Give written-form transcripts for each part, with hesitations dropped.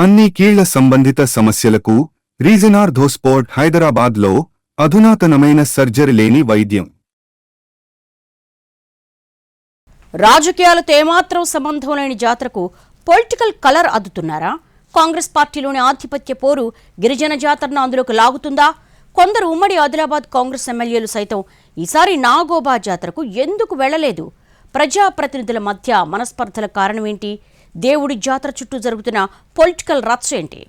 అన్ని కీళ్ల సంబంధిత సమస్యలకు రీజన్ ఆర్థోస్పోర్ట్ హైదరాబాద్లో అధునాతనమైన సర్జరీ లేని వైద్యం. రాజకీయాలతో ఏమాత్రం సంబంధం లేని జాతరకు పొలిటికల్ కలర్ అద్దుతున్నారా? కాంగ్రెస్ పార్టీలోని ఆధిపత్య పోరు గిరిజన జాతరను అందులోకి లాగుతుందా? కొందరు ఉమ్మడి ఆదిలాబాద్ కాంగ్రెస్ ఎమ్మెల్యేలు సైతం ఈసారి నాగోబా జాతరకు ఎందుకు వెళ్లలేదు? ప్రజాప్రతినిధుల మధ్య మనస్పర్ధల కారణమేంటి? దేవుడి జాతర చుట్టూ జరుగుతున్న పొలిటికల్ రచ్చ ఏంటి?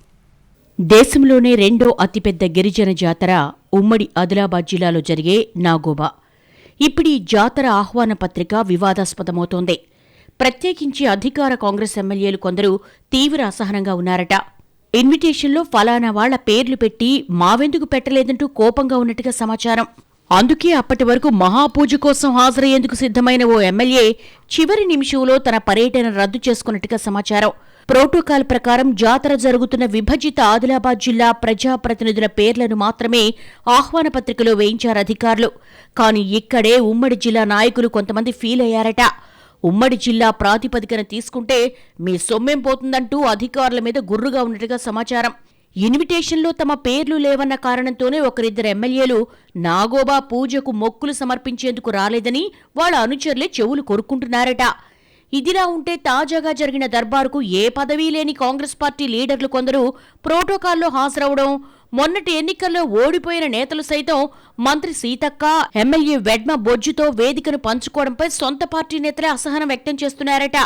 దేశంలోనే రెండో అతిపెద్ద గిరిజన జాతర ఉమ్మడి ఆదిలాబాద్ జిల్లాలో జరిగే నాగోబా. ఇప్పుడీ జాతర ఆహ్వాన పత్రిక వివాదాస్పదమవుతోంది. ప్రత్యేకించి అధికార కాంగ్రెస్ ఎమ్మెల్యేలు కొందరు తీవ్ర అసహనంగా ఉన్నారట. ఇన్విటేషన్లో ఫలానా వాళ్ల పేర్లు పెట్టి మావెందుకు పెట్టలేదంటూ కోపంగా ఉన్నట్టుగా సమాచారం. అందుకే అప్పటి వరకు మహాపూజ కోసం హాజరయ్యేందుకు సిద్ధమైన ఓ ఎమ్మెల్యే చివరి నిమిషంలో తన పర్యటన రద్దు చేసుకున్నట్టుగా సమాచారం. ప్రోటోకాల్ ప్రకారం జాతర జరుగుతున్న విభజిత ఆదిలాబాద్ జిల్లా ప్రజాప్రతినిధుల పేర్లను మాత్రమే ఆహ్వాన పత్రికలో వేయించారు అధికారులు. కానీ ఇక్కడే ఉమ్మడి జిల్లా నాయకులు కొంతమంది ఫీల్ అయ్యారట. ఉమ్మడి జిల్లా ప్రాతిపదికన తీసుకుంటే మీ సొమ్మేం పోతుందంటూ అధికారుల మీద గుర్రుగా ఉన్నట్టుగా సమాచారం. ఇన్విటేషన్లో తమ పేర్లు లేవన్న కారణంతోనే ఒకరిద్దరు ఎమ్మెల్యేలు నాగోబా పూజకు మొక్కులు సమర్పించేందుకు రాలేదని వాళ్ళ అనుచరులే చెవులు కొరుక్కుంటున్నారట. ఇదిలా ఉంటే తాజాగా జరిగిన దర్బారుకు ఏ పదవీ లేని కాంగ్రెస్ పార్టీ లీడర్లు కొందరు ప్రోటోకాల్లో హాజరవడం, మొన్నటి ఎన్నికల్లో ఓడిపోయిన నేతలు సైతం మంత్రి సీతక్క, ఎమ్మెల్యే వెడ్మ బొజ్జుతో వేదికను పంచుకోవడంపై సొంత పార్టీ నేతలే అసహనం వ్యక్తం చేస్తున్నారట.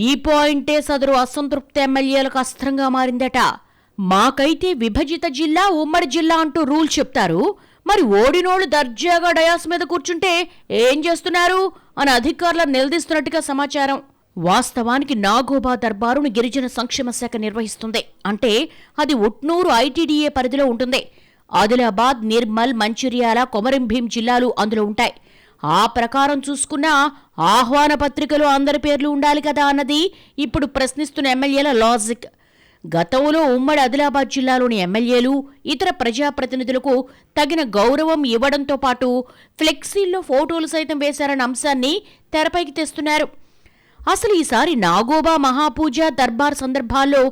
ఈ పాయింటే సదరు అసంతృప్త ఎమ్మెల్యేలకు అస్త్రంగా మారిందట. మాకైతే విభజిత జిల్లా, ఉమ్మడి జిల్లా అంటూ రూల్ చెప్తారు, మరి ఓడినోళ్లు దర్జాగా డయాస్ మీద కూర్చుంటే ఏం చేస్తున్నారు అని అధికారులను నిలదీస్తున్నట్టుగా సమాచారం. వాస్తవానికి నాగోబా దర్బారును గిరిజన సంక్షేమ శాఖ నిర్వహిస్తుంది. అంటే అది ఉట్నూరు ఐటీడీఏ పరిధిలో ఉంటుంది. ఆదిలాబాద్, నిర్మల్, మంచిర్యాల, కొమరంభీం జిల్లాలు అందులో ఉంటాయి. ఆ ప్రకారం చూసుకున్నా ఆహ్వాన పత్రికలో అందరి పేర్లు ఉండాలి కదా అన్నది ఇప్పుడు ప్రశ్నిస్తున్న ఎమ్మెల్యేల లాజిక్. గతంలో ఉమ్మడి ఆదిలాబాద్ జిల్లాలోని ఎమ్మెల్యేలు, ఇతర ప్రజాప్రతినిధులకు తగిన గౌరవం ఇవ్వడంతో పాటు ఫ్లెక్సీల్లో ఫోటోలు సైతం వేశారన్న అంశాన్ని తెరపైకి తెస్తున్నారు. అసలు ఈసారి నాగోబా మహాపూజ దర్బార్ సందర్భాల్లో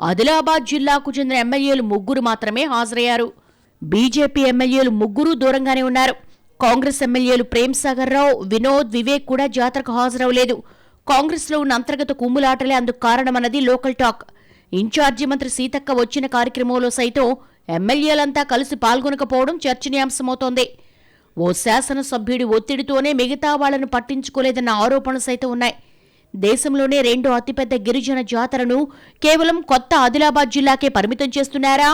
ఆదిలాబాద్ జిల్లాకు చెందిన ఎమ్మెల్యేలు 3 మాత్రమే హాజరయ్యారు. బీజేపీ ఎమ్మెల్యేలు 3 దూరంగానే ఉన్నారు. కాంగ్రెస్ ఎమ్మెల్యేలు ప్రేమ్సాగర్ రావు, వినోద్, వివేక్ కూడా జాతరకు హాజరవలేదు. కాంగ్రెస్లో ఉన్న అంతర్గత కుమ్ములాటలే అందుకు కారణమన్నది లోకల్ టాక్. ఇన్ఛార్జి మంత్రి సీతక్క వచ్చిన కార్యక్రమంలో సైతం ఎమ్మెల్యేలంతా కలిసి పాల్గొనకపోవడం చర్చనీయాంశమవుతోంది. ఓ శాసనసభ్యుడి ఒత్తిడితోనే మిగతా వాళ్లను పట్టించుకోలేదన్న ఆరోపణలు సైతం ఉన్నాయి. దేశంలోనే రెండో అతిపెద్ద గిరిజన జాతరను కేవలం కొత్త ఆదిలాబాద్ జిల్లాకే పరిమితం చేస్తున్నారా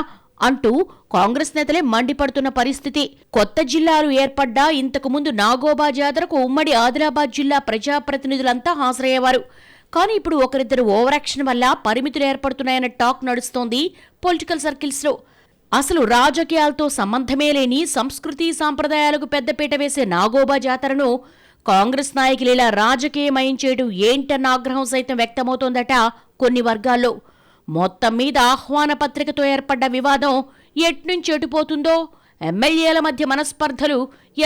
అంటూ కాంగ్రెస్ నేతలే మండిపడుతున్న పరిస్థితి. కొత్త జిల్లాలు ఏర్పడ్డా ఇంతకుముందు నాగోబా జాతరకు ఉమ్మడి ఆదిలాబాద్ జిల్లా ప్రజాప్రతినిధులంతా హాజరయ్యేవారు. కానీ ఇప్పుడు ఒకరిద్దరు ఓవరాక్షన్ వల్ల పరిమితులు ఏర్పడుతున్నాయన్న టాక్ నడుస్తోంది పొలిటికల్ సర్కిల్స్లో. అసలు రాజకీయాలతో సంబంధమే లేని సంస్కృతి సాంప్రదాయాలకు పెద్దపీట వేసే నాగోబా జాతరను కాంగ్రెస్ నాయకులు ఇలా రాజకీయమయం చేయడం ఏంటన్న ఆగ్రహం సైతం వ్యక్తమవుతోందట కొన్ని వర్గాల్లో. మొత్తం మీద ఆహ్వాన పత్రికతో ఏర్పడ్డ వివాదం ఎట్నుంచి ఎటుపోతుందో, ఎమ్మెల్యేల మధ్య మనస్పర్ధలు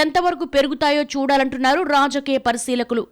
ఎంతవరకు పెరుగుతాయో చూడాలంటున్నారు రాజకీయ పరిశీలకులు.